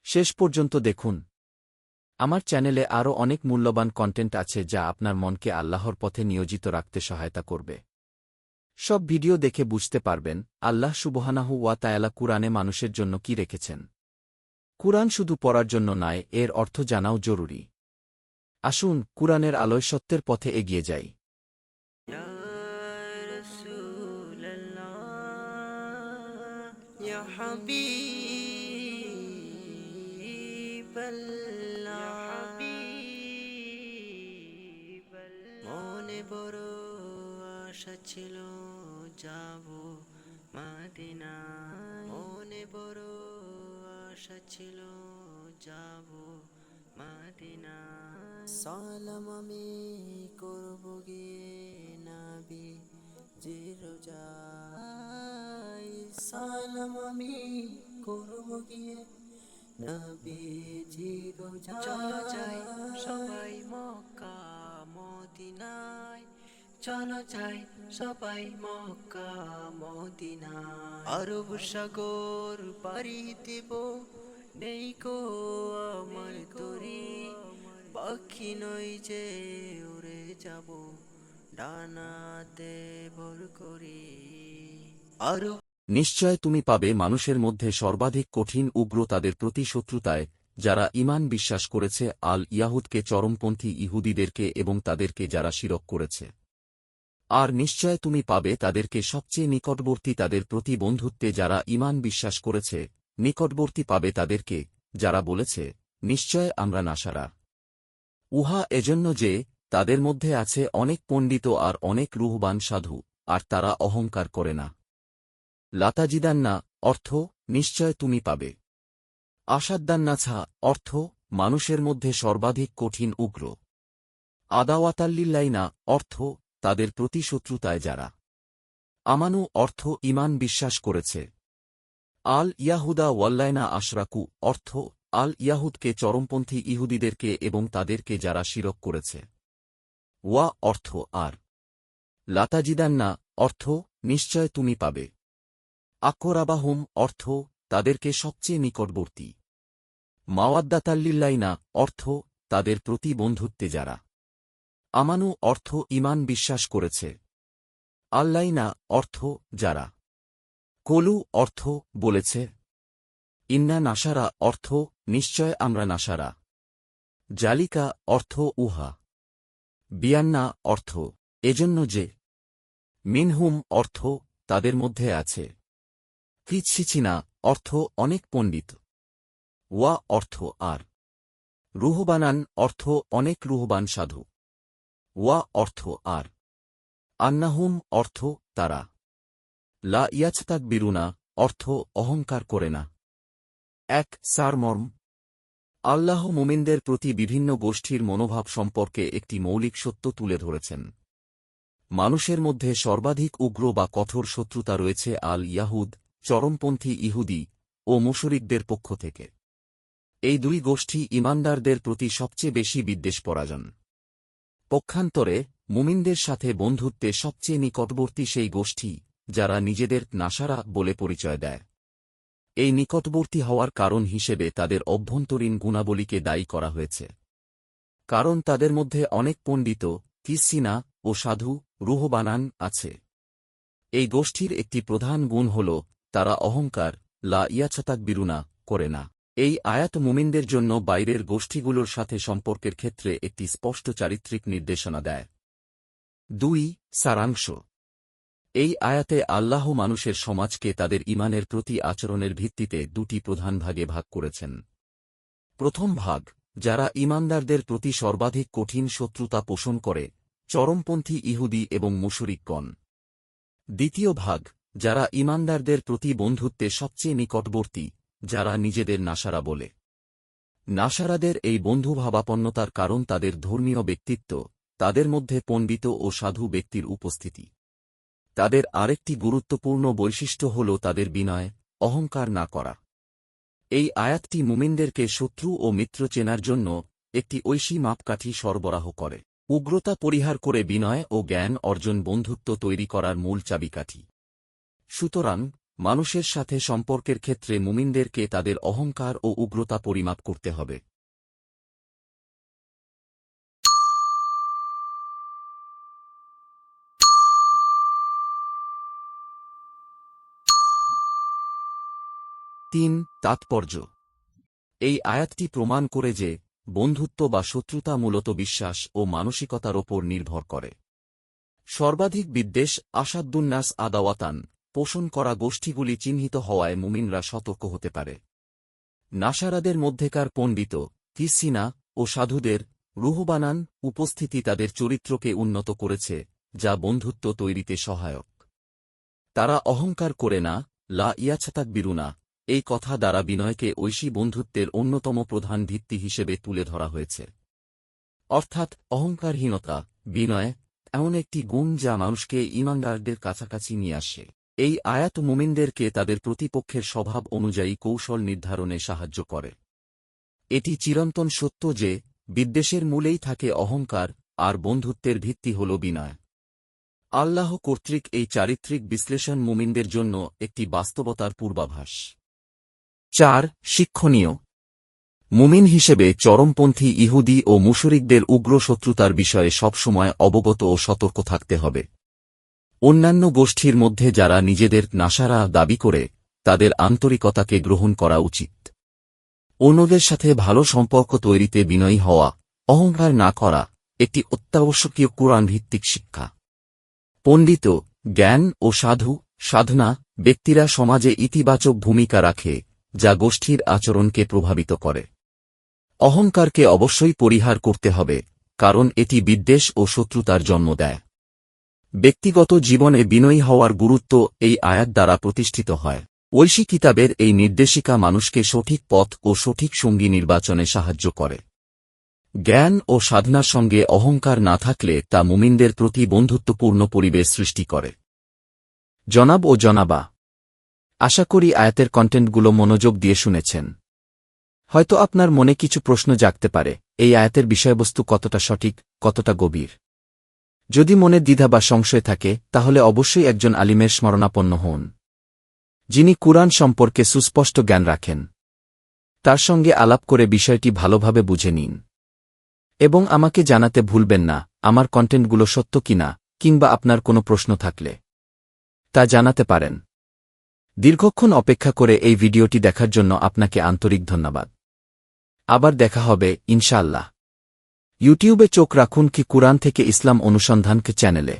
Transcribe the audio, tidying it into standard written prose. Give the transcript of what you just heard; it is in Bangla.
শেষ পর্যন্ত দেখুন। আমার চ্যানেলে আরও অনেক মূল্যবান কন্টেন্ট আছে যা আপনার মনকে আল্লাহর পথে নিয়োজিত রাখতে সহায়তা করবে। সব ভিডিও দেখে বুঝতে পারবেন আল্লাহ সুবহানাহু ওয়া তাআলা কুরআনে মানুষের জন্য কি রেখেছেন। কুরআন শুধু পড়ার জন্য নয়, এর অর্থ জানাও জরুরি। আসুন কুরআনের আলোয় সত্যের পথে এগিয়ে যাই। মনে বড় আশা ছিল যাব মদিনা, মনে বড় আশা ছিল যাব মদিনা। সালাম আমি করব গিয়ে নবী জি রোজায়, সালাম আমি করব গিয়ে নবী জি রোজায়। চলো যাই সবাই মক্কা মদিনায়, চলো যাই সবাই মক্কা মদিনায়। আরব সাগর পাড়ি দেব, নেই কো আমার তরি, পাখি নই যে উড়ে যাব ডানাতে ভর করি। আরব নিশ্চয় তুমি পাবে মানুষের মধ্যে সর্বাধিক কঠিন উগ্র তাদের প্রতি শত্রুতায়, যারা ঈমান বিশ্বাস করেছে, আল ইয়াহুদকে, চরমপন্থী ইহুদিদেরকে এবং তাদেরকে যারা শিরক করেছে। আর নিশ্চয় তুমি পাবে তাদেরকে সবচেয়ে নিকটবর্তী তাদের প্রতি বন্ধুত্বে, যারা ঈমান বিশ্বাস করেছে, নিকটবর্তী পাবে তাদেরকে যারা বলেছে, নিশ্চয় আমরা নাসারা। উহা এজন্য যে তাদের মধ্যে আছে অনেক পণ্ডিত আর অনেক রুহবান সাধু, আর তারা অহংকার করে না। লাতাজিদান্না অর্থ নিশ্চয় তুমি পাবে। আসাদ্দান্নাছা অর্থ মানুষের মধ্যে সর্বাধিক কঠিন উগ্র। আদাওয়াতাল্লিল্লাইনা অর্থ তাদের প্রতি শত্রুতায় যারা। আমানু অর্থ ঈমান বিশ্বাস করেছে। আল ইয়াহুদা ওয়াল্লাইনা আশরাকু অর্থ আল ইয়াহুদকে, চরমপন্থী ইহুদিদেরকে এবং তাদেরকে যারা শিরক করেছে। ওয়া অর্থ আর। লাতাজিদান্না অর্থ নিশ্চয় তুমি পাবে। আকরাবাহুম অর্থ তাদেরকে সবচেয়ে নিকটবর্তী। মাওয়াদ্দাতাল্লিল্লাইনা অর্থ তাদের প্রতি বন্ধুত্বে যারা। আমানু অর্থ ঈমান বিশ্বাস করেছে। আল্লাইনা অর্থ যারা। কলু অর্থ বলেছে। ইন্না নাসারা অর্থ নিশ্চয় আমরা নাসারা। জালিকা অর্থ উহা। বিয়ান্না অর্থ এজন্য যে। মিনহুম অর্থ তাদের মধ্যে আছে। কিচ্ছিছিনা অর্থ অনেক পণ্ডিত। ওয়া অর্থ আর। রুহবানান অর্থ অনেক রুহবান সাধু। ওয়া অর্থ আর। আন্নাহুম অর্থ তারা। লা ইয়াচতাকবিরুনা অর্থ অহংকার করে না। এক সারমর্ম। আল্লাহ মুমিনদের প্রতি বিভিন্ন গোষ্ঠীর মনোভাব সম্পর্কে একটি মৌলিক সত্য তুলে ধরেছেন। মানুষের মধ্যে সর্বাধিক উগ্র বা কঠোর শত্রুতা রয়েছে আল ইয়াহুদ, চরমপন্থী ইহুদি ও মুশরিকদের পক্ষ থেকে। এই দুই গোষ্ঠী ঈমানদারদের প্রতি সবচেয়ে বেশি বিদ্বেষপরায়ণ। পক্ষান্তরে মুমিনদের সাথে বন্ধুত্বে সবচেয়ে নিকটবর্তী সেই গোষ্ঠী যারা নিজেদের নাসারা বলে পরিচয় দেয়। এই নিকটবর্তী হওয়ার কারণ হিসেবে তাদের অভ্যন্তরীণ গুণাবলীকে দায়ী করা হয়েছে। কারণ তাদের মধ্যে অনেক পণ্ডিত, কিসিনা ও সাধু, রুহবানান আছে। এই গোষ্ঠীর একটি প্রধান গুণ হল তারা অহংকার, লা ইয়াচতাকবিরুনা করে না। এই আয়াত মুমিনদের জন্য বাইরের গোষ্ঠীগুলোর সাথে সম্পর্কের ক্ষেত্রে একটি স্পষ্ট চারিত্রিক নির্দেশনা দেয়। ২. সারাংশ। এই আয়াতে আল্লাহ মানুষের সমাজকে তাদের ঈমানের প্রতি আচরণের ভিত্তিতে দুটি প্রধান ভাগে ভাগ করেছেন। প্রথম ভাগ, যারা ঈমানদারদের প্রতি সর্বাধিক কঠিন শত্রুতা পোষণ করে, চরমপন্থী ইহুদি এবং মুশরিকগণ। দ্বিতীয় ভাগ, যারা ঈমানদারদের প্রতি বন্ধুত্বে সবচেয়ে নিকটবর্তী, যারা নিজেদের নাসারা বলে। নাসারাদের এই বন্ধুভাবাপন্নতার কারণ তাদের ধর্মীয় ব্যক্তিত্ব, তাদের মধ্যে পণ্ডিত ও সাধু ব্যক্তির উপস্থিতি। তাদের আরেকটি গুরুত্বপূর্ণ বৈশিষ্ট্য হল তাদের বিনয়, অহংকার না করা। এই আয়াতটি মুমিনদেরকে শত্রু ও মিত্র চেনার জন্য একটি ঐশী মাপকাঠি সরবরাহ করে। উগ্রতা পরিহার করে বিনয় ও জ্ঞান অর্জন বন্ধুত্ব তৈরি করার মূল চাবিকাঠি। সুতরাং মানুষের সাথে সম্পর্কের ক্ষেত্রে মুমিনদেরকে তাদের অহংকার ও উগ্রতা পরিমাপ করতে হবে। ৩. তাৎপর্য। এই আয়াতটি প্রমাণ করে যে বন্ধুত্ব বা শত্রুতা মূলত বিশ্বাস ও মানসিকতার ওপর নির্ভর করে। সর্বাধিক বিদ্বেষ আসাদ্দুন্নাস আদাওয়াতান পোষণ করা গোষ্ঠীগুলি চিহ্নিত হওয়ায় মুমিনরা সতর্ক হতে পারে। নাসারাদের মধ্যেকার পণ্ডিত কিসিনা ও সাধুদের রুহবানান উপস্থিতি তাদের চরিত্রকে উন্নত করেছে, যা বন্ধুত্ব তৈরিতে সহায়ক। তারা অহংকার করে না, লা ইয়াছাতাকবিরুনা, এই কথা দ্বারা বিনয়কে ঐশী বন্ধুত্বের অন্যতম প্রধান ভিত্তি হিসেবে তুলে ধরা হয়েছে। অর্থাৎ অহংকারহীনতা, বিনয় এমন একটি গুণ যা মানুষকে ঈমানদারদের কাছাকাছি নিয়ে আসে। এই আয়াত মুমিনদেরকে তাদের প্রতিপক্ষের স্বভাব অনুযায়ী কৌশল নির্ধারণে সাহায্য করে। এটি চিরন্তন সত্য যে বিদ্বেষের মূলেই থাকে অহংকার, আর বন্ধুত্বের ভিত্তি হল বিনয়। আল্লাহ কর্তৃক এই চারিত্রিক বিশ্লেষণ মুমিনদের জন্য একটি বাস্তবতার পূর্বাভাস। ৪. শিক্ষণীয়। মুমিন হিসেবে চরমপন্থী ইহুদি ও মুশরিকদের উগ্র শত্রুতার বিষয়ে সবসময় অবগত ও সতর্ক থাকতে হবে। অন্যান্য গোষ্ঠীর মধ্যে যারা নিজেদের নাসারা দাবি করে, তাদের আন্তরিকতাকে গ্রহণ করা উচিত। অন্যদের সাথে ভালো সম্পর্ক তৈরিতে বিনয়ী হওয়া, অহংকার না করা একটি অত্যাবশ্যকীয় কুরআন ভিত্তিক শিক্ষা। পণ্ডিত, জ্ঞান ও সাধু সাধনা ব্যক্তিরা সমাজে ইতিবাচক ভূমিকা রাখে, যা গোষ্ঠীর আচরণকে প্রভাবিত করে। অহংকারকে অবশ্যই পরিহার করতে হবে, কারণ এটি বিদ্বেষ ও শত্রুতার জন্ম দেয়। ব্যক্তিগত জীবনে বিনয়ী হওয়ার গুরুত্ব এই আয়াত দ্বারা প্রতিষ্ঠিত হয়। ঐশী কিতাবের এই নির্দেশিকা মানুষকে সঠিক পথ ও সঠিক সঙ্গী নির্বাচনে সাহায্য করে। জ্ঞান ও সাধনার সঙ্গে অহংকার না থাকলে তা মুমিনদের প্রতি বন্ধুত্বপূর্ণ পরিবেশ সৃষ্টি করে। জনাব ও জনাবা, আশা করি আয়াতের কন্টেন্টগুলো মনোযোগ দিয়ে শুনেছেন। হয়তো আপনার মনে কিছু প্রশ্ন জাগতে পারে, এই আয়াতের বিষয়বস্তু কতটা সঠিক, কতটা গভীর। যদি মনে দ্বিধা বা সংশয় থাকে, তাহলে অবশ্যই একজন আলিমের স্মরণাপন্ন হন, যিনি কুরআন সম্পর্কে সুস্পষ্ট জ্ঞান রাখেন। তার সঙ্গে আলাপ করে বিষয়টি ভালোভাবে বুঝে নিন এবং আমাকে জানাতে ভুলবেন না আমার কন্টেন্টগুলো সত্য কিনা, কিংবা আপনার কোনো প্রশ্ন থাকলে তা জানাতে পারেন। দীর্ঘক্ষণ অপেক্ষা করে এই ভিডিওটি দেখার জন্য আপনাকে আন্তরিক ধন্যবাদ। আবার দেখা হবে ইনশাআল্লাহ। ইউটিউবে চোখ রাখুন কি কুরআন থেকে ইসলাম অনুসন্ধানকে চ্যানেলে।